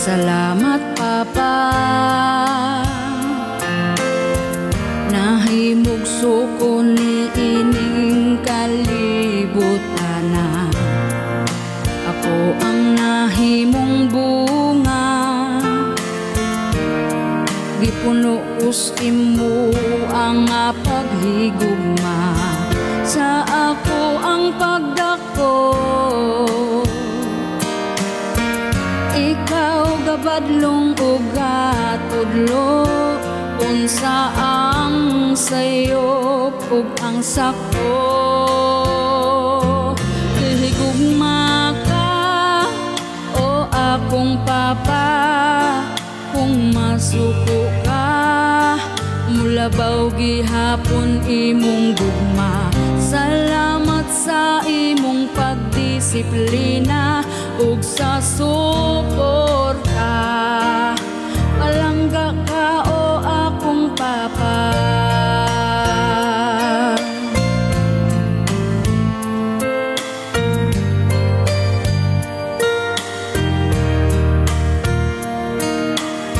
Salamat Papa, nahimog suko ni ining kalibutana. Ako ang nahimong bunga, gipuno imo ang paghigugma. Sa ako ang pagdako, ikaw gabadlong ug gatudlo. Unsa ang sayop ug ang sako, higugma ka o akong Papa. Kung masuko ka, mulabaw gihapon imong gugma. Salamat sa imong pagdisiplina ug sa suporta. Palangga ka o akong Papa.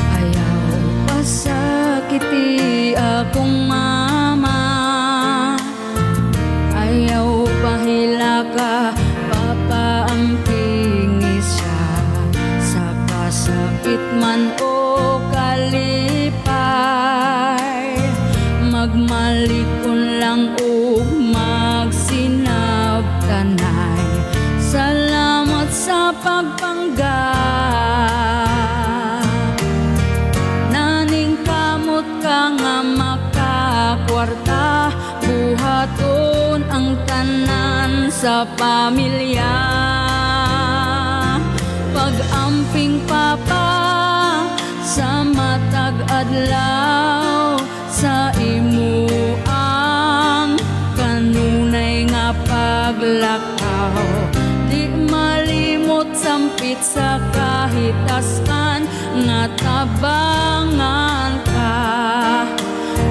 Ayaw pasakiti akong mama, ayaw pahila ka Papa, ang pingis siya. Sa kasakit man o kalipay, magmalikon lang o magsinabtanay. Salamat sa pagpangga, naning kamot ka nga makakwarta. Buhaton ang tanan sa pamilya, pag-amping Papa sa matag adlaw. Sa imo ang kanunay nga paglakaw, di malimot sampit sa kahitaskan nga tabangan ka.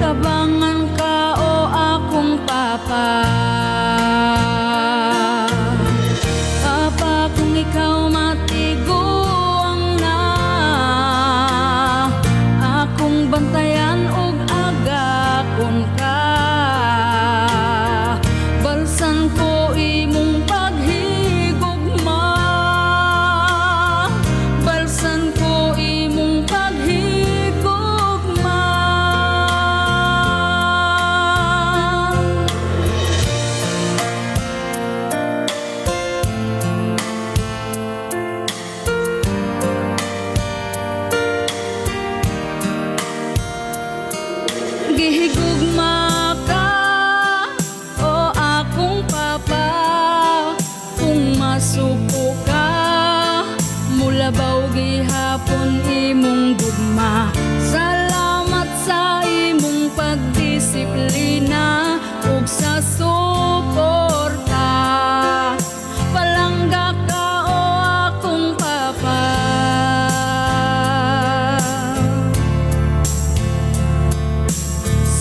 Tabangan ka o akong Papa. Papa, kung ikaw matiguang na, akong bantayan og agakon ka. Balsan ko imong paghigugma, balsan ko imong paghigugma. Gihigugma ka o akong Papa. Kung masuko ka, mulabaw gihapon imong gugma. Salamat sa imong pagdisiplina ug sa suporta. Palangga ka o akong Papa.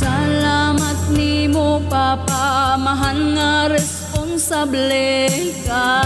Salamat nimo Papa, mahan nga responsable ka.